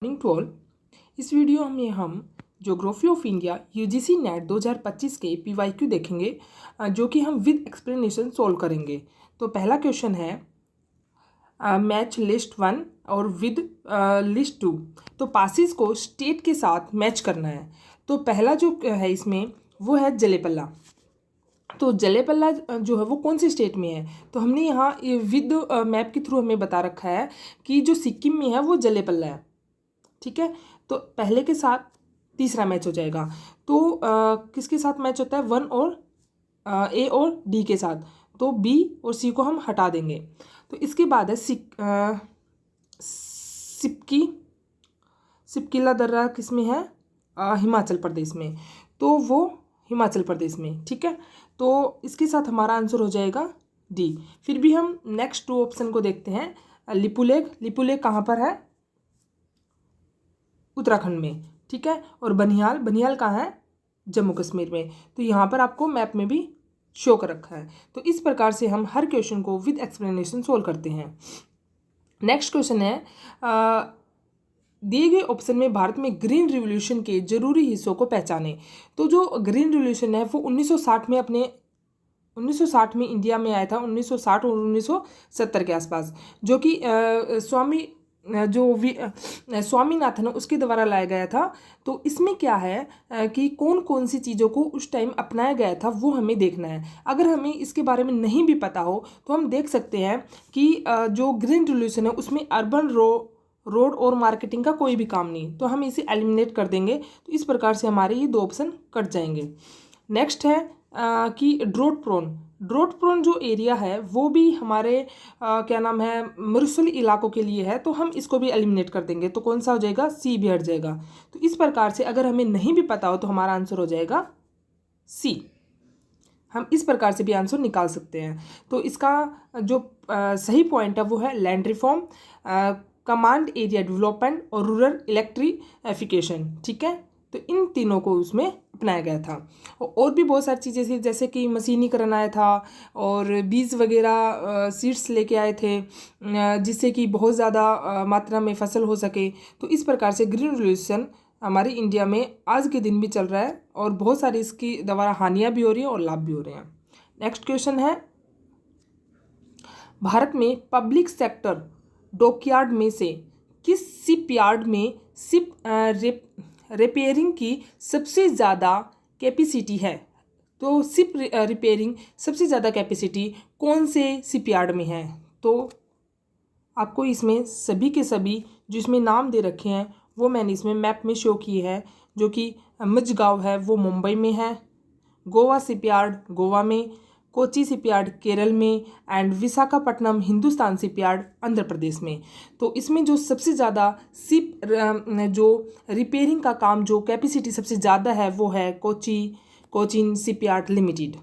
Morning to all. इस video में हम geography of India UGC NET 2025 के पीवाईक्यू देखेंगे, जो कि हम विद एक्सप्लेनेशन सॉल्व करेंगे। तो पहला क्वेश्चन है मैच लिस्ट 1 और विद लिस्ट 2। तो पासिस को स्टेट के साथ मैच करना है। तो पहला जो है इसमें वो है जलेपल्ला। तो जलेपल्ला जो है वो कौन सी स्टेट में है? तो हमने यहाँ विद मैप के थ्रू हमें बता रखा है कि जो सिक्किम में है वो जलेपल्ला है। ठीक है, तो पहले के साथ तीसरा मैच हो जाएगा। तो किसके साथ मैच होता है? 1 और ए और डी के साथ। तो बी और सी को हम हटा देंगे। तो इसके बाद है सिपकिला दर्रा किस में है? हिमाचल प्रदेश में। तो वो हिमाचल प्रदेश में। ठीक है, तो इसके साथ हमारा आंसर हो जाएगा डी। फिर भी हम नेक्स्ट 2 ऑप्शन को देखते हैं। लिपुलेख कहाँ पर है? उत्तराखंड में। ठीक है, और बनिहाल कहाँ है? जम्मू कश्मीर में। तो यहाँ पर आपको मैप में भी शो कर रखा है। तो इस प्रकार से हम हर क्वेश्चन को विद एक्सप्लेनेशन सोल्व करते हैं। नेक्स्ट क्वेश्चन है दिए गए ऑप्शन में भारत में ग्रीन रिवॉल्यूशन के जरूरी हिस्सों को पहचाने। तो जो ग्रीन रिवॉल्यूशन है वो 1960 में इंडिया में आया था, 1960 और 1970 के आसपास, जो कि स्वामीनाथन उसके द्वारा लाया गया था। तो इसमें क्या है कि कौन कौन सी चीज़ों को उस टाइम अपनाया गया था वो हमें देखना है। अगर हमें इसके बारे में नहीं भी पता हो तो हम देख सकते हैं कि जो ग्रीन रिवॉल्यूशन है उसमें अर्बन रोड और मार्केटिंग का कोई भी काम नहीं, तो हम इसे एलिमिनेट कर देंगे। तो इस प्रकार से हमारे ये 2 ऑप्शन कट जाएंगे। नेक्स्ट है कि ड्रोट प्रोन जो एरिया है वो भी हमारे क्या नाम है मरुस्थलीय इलाकों के लिए है, तो हम इसको भी एलिमिनेट कर देंगे। तो कौन सा हो जाएगा? सी भी हट जाएगा। तो इस प्रकार से अगर हमें नहीं भी पता हो तो हमारा आंसर हो जाएगा सी। हम इस प्रकार से भी आंसर निकाल सकते हैं। तो इसका जो सही पॉइंट है वो है land reform, command area development और रूरल इलेक्ट्रिफिकेशन। ठीक है, तो इन तीनों को उसमें अपनाया गया था। और भी बहुत सारी चीज़ें थी, जैसे कि मशीनीकरण आया था और बीज वगैरह सीड्स लेके आए थे, जिससे कि बहुत ज़्यादा मात्रा में फसल हो सके। तो इस प्रकार से ग्रीन रिवॉल्यूशन हमारे इंडिया में आज के दिन भी चल रहा है और बहुत सारी इसकी द्वारा हानियाँ भी हो रही हैं और लाभ भी हो रहे हैं। नेक्स्ट क्वेश्चन है भारत में पब्लिक सेक्टर डॉकयार्ड में से किस शिपयार्ड में शिप रिपेयरिंग की सबसे ज़्यादा कैपेसिटी है? तो शिप रिपेयरिंग सबसे ज़्यादा कैपेसिटी कौन से शिपयार्ड में है? तो आपको इसमें सभी के सभी जो इसमें नाम दे रखे हैं वो मैंने इसमें मैप में शो किए हैं, जो कि मझगांव है वो मुंबई में है, गोवा शिपयार्ड गोवा में, कोची शिपयार्ड केरल में एंड विशाखापट्टनम हिंदुस्तान शिपयार्ड आंध्र प्रदेश में। तो इसमें जो सबसे ज़्यादा शिप जो रिपेयरिंग का काम जो कैपेसिटी सबसे ज़्यादा है वो है Cochin shipyard limited.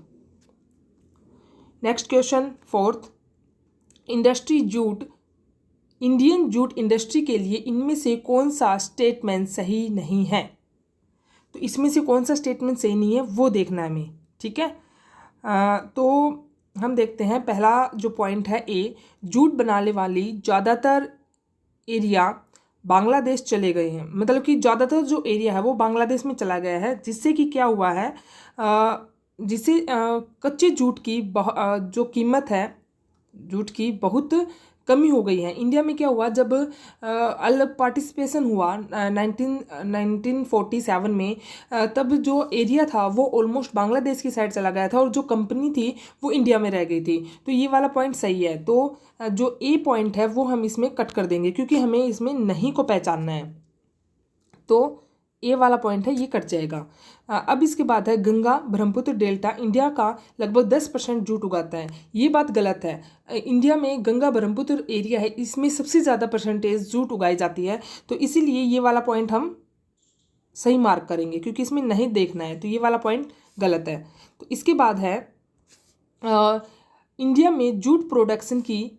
Next question 4th, Indian jute industry के लिए इनमें से कौन सा स्टेटमेंट सही नहीं है? तो इसमें से कौन सा स्टेटमेंट सही नहीं है वो देखना है हमें। ठीक है, तो हम देखते हैं। पहला जो पॉइंट है ए, जूट बनाने वाली ज़्यादातर एरिया बांग्लादेश चले गए हैं। मतलब कि ज़्यादातर जो एरिया है वो बांग्लादेश में चला गया है, जिससे कि क्या हुआ है, जिससे कच्चे जूट की जो कीमत है जूट की बहुत कमी हो गई है। इंडिया में क्या हुआ, जब अलग पार्टिसिपेशन हुआ 1947 में, तब जो एरिया था वो ऑलमोस्ट बांग्लादेश की साइड चला गया था और जो कंपनी थी वो इंडिया में रह गई थी। तो ये वाला पॉइंट सही है। तो जो ए पॉइंट है वो हम इसमें कट कर देंगे, क्योंकि हमें इसमें नहीं को पहचानना है। तो ए वाला पॉइंट है ये कट जाएगा। अब इसके बाद है गंगा ब्रह्मपुत्र डेल्टा इंडिया का लगभग 10% जूट उगाता है। ये बात गलत है। इंडिया में गंगा ब्रह्मपुत्र एरिया है, इसमें सबसे ज़्यादा परसेंटेज जूट उगाई जाती है। तो इसीलिए ये वाला पॉइंट हम सही मार्क करेंगे, क्योंकि इसमें नहीं देखना है। तो ये वाला पॉइंट गलत है। तो इसके बाद है इंडिया में जूट प्रोडक्शन की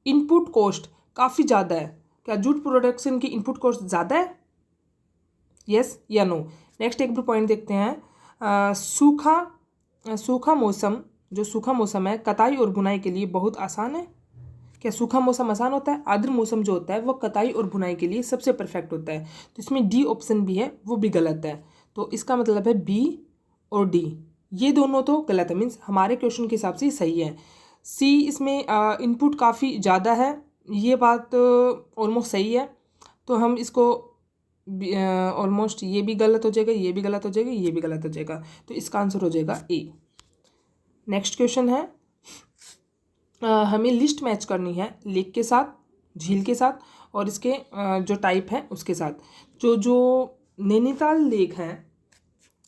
इनपुट कॉस्ट काफ़ी ज़्यादा है। क्या जूट प्रोडक्शन की इनपुट कॉस्ट ज़्यादा है? यस या नो? नेक्स्ट एक भी पॉइंट देखते हैं। सूखा मौसम है कताई और बुनाई के लिए बहुत आसान है। क्या सूखा मौसम आसान होता है? आर्द्र मौसम जो होता है वो कटाई और बुनाई के लिए सबसे परफेक्ट होता है। तो इसमें डी ऑप्शन भी है, वो भी गलत है। तो इसका मतलब है बी और डी, ये दोनों तो गलत है, मीन्स हमारे क्वेश्चन के हिसाब से सही है। सी इसमें इनपुट काफ़ी ज़्यादा है, ये बात ऑलमोस्ट सही है। तो हम इसको ऑलमोस्ट, ये भी गलत हो जाएगा, ये भी गलत हो जाएगा, ये भी गलत हो जाएगा। तो इसका आंसर हो जाएगा ए। नेक्स्ट क्वेश्चन है, हमें लिस्ट मैच करनी है लेक के साथ, झील के साथ और इसके जो टाइप है उसके साथ। जो नैनीताल लेक है,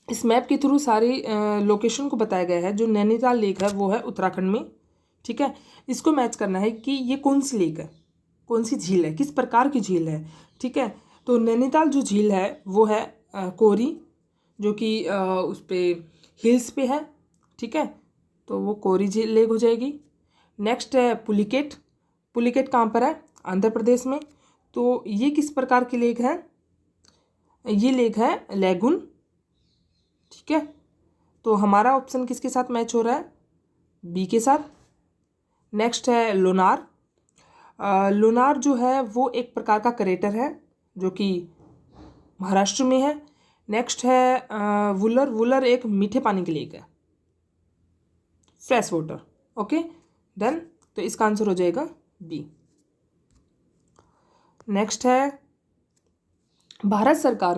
इस मैप के थ्रू सारी लोकेशन को बताया गया है। जो नैनीताल लेक है वो है उत्तराखंड में, ठीक है। इसको मैच करना है कि ये कौन सी लेक है, कौन सी झील है, किस प्रकार की झील है, ठीक है। तो नैनीताल जो झील है वो है कोरी, जो कि उस पर हिल्स पे है, ठीक है। तो वो कोरी झील लेक हो जाएगी। नेक्स्ट है पुलिकेट। पुलिकेट कहाँ पर है? आंध्र प्रदेश में। तो ये किस प्रकार की लेक है? ये लेक है लैगून, ठीक है। तो हमारा ऑप्शन किसके साथ मैच हो रहा है? बी के साथ। नेक्स्ट है लोनार। लोनार जो है वो एक प्रकार का क्रेटर है जो कि महाराष्ट्र में है। नेक्स्ट है वुलर। वुलर एक मीठे पानी की लेक है, फ्रेश वाटर, ओके डन। तो इसका आंसर हो जाएगा बी। नेक्स्ट है, भारत सरकार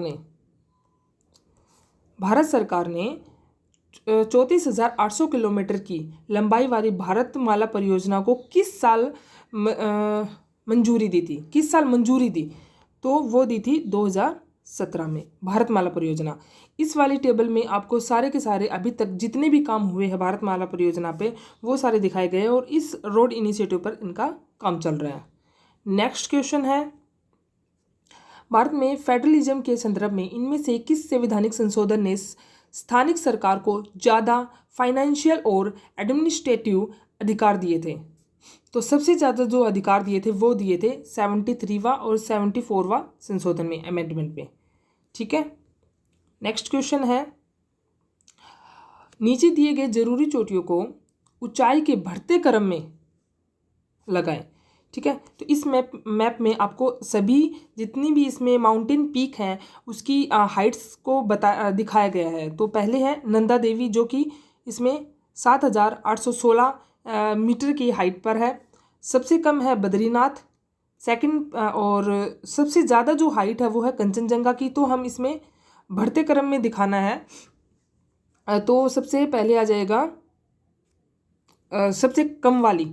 ने 34,800 किलोमीटर की लंबाई वाली भारतमाला परियोजना को किस साल मंजूरी दी थी? किस साल मंजूरी दी? तो वो दी थी 2017 में, भारतमाला परियोजना। इस वाली टेबल में आपको सारे के सारे अभी तक जितने भी काम हुए हैं भारतमाला परियोजना पे वो सारे दिखाए गए हैं और इस रोड इनिशिएटिव पर इनका काम चल रहा है। नेक्स्ट क्वेश्चन है, भारत में फेडरलिज्म के संदर्भ में इनमें से किस संवैधानिक संशोधन ने स्थानिक सरकार को ज़्यादा फाइनेंशियल और एडमिनिस्ट्रेटिव अधिकार दिए थे? तो सबसे ज़्यादा जो अधिकार दिए थे वो दिए थे 73वां और 74वां संशोधन में, अमेंडमेंट में, ठीक है। नेक्स्ट क्वेश्चन है, नीचे दिए गए जरूरी चोटियों को ऊंचाई के बढ़ते क्रम में लगाएं, ठीक है। तो इस मैप में आपको सभी जितनी भी इसमें माउंटेन पीक हैं उसकी हाइट्स को दिखाया गया है। तो पहले है नंदा देवी जो कि इसमें 7,816 मीटर की हाइट पर है। सबसे कम है बद्रीनाथ सेकंड, और सबसे ज़्यादा जो हाइट है वो है कंचनजंगा की। तो हम इसमें बढ़ते क्रम में दिखाना है, तो सबसे पहले आ जाएगा सबसे कम वाली,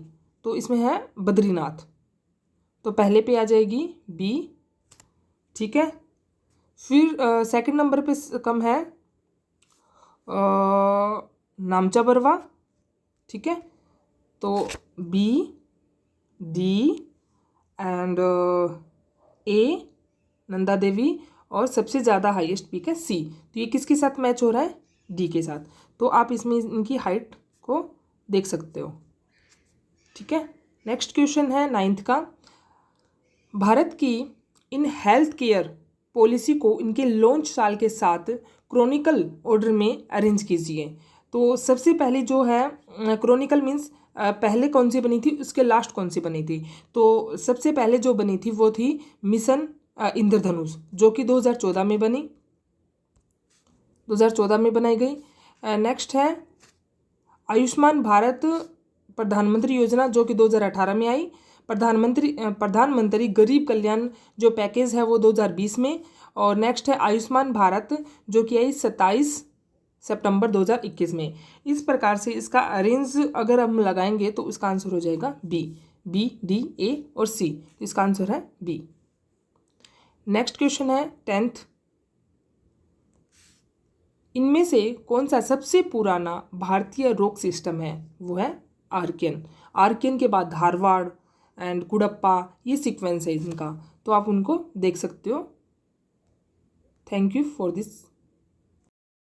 तो इसमें है बद्रीनाथ, तो पहले पे आ जाएगी बी, ठीक है। फिर सेकंड नंबर पे कम है नामचा बरवा, ठीक है। तो बी, डी एंड ए नंदा देवी, और सबसे ज़्यादा हाईएस्ट पीक है सी। तो ये किसके साथ मैच हो रहा है? डी के साथ। तो आप इसमें इनकी हाइट को देख सकते हो, ठीक है। नेक्स्ट क्वेश्चन है 9th का, भारत की इन हेल्थ केयर पॉलिसी को इनके लॉन्च साल के साथ क्रॉनिकल ऑर्डर में अरेंज कीजिए। तो सबसे पहले जो है क्रॉनिकल मीन्स पहले कौन सी बनी थी उसके लास्ट कौन सी बनी थी। तो सबसे पहले जो बनी थी वो थी मिशन इंद्रधनुष, जो कि 2014 में बनी, 2014 में बनाई गई। नेक्स्ट है आयुष्मान भारत प्रधानमंत्री योजना, जो कि 2018 में आई। प्रधानमंत्री गरीब कल्याण जो पैकेज है वो 2020 में। और नेक्स्ट है आयुष्मान भारत जो कि आई 27 सितंबर 2021 में। इस प्रकार से इसका अरेंज अगर हम लगाएंगे तो इसका आंसर हो जाएगा बी, डी, ए और सी। तो इसका आंसर है बी। नेक्स्ट क्वेश्चन है 10th, इनमें से कौन सा सबसे पुराना भारतीय रोक सिस्टम है? वो है आर्कियन। आर्कियन के बाद धारवाड़ एंड कुडप्पा, ये सीक्वेंस है इनका, तो आप उनको देख सकते हो। Thank you for this.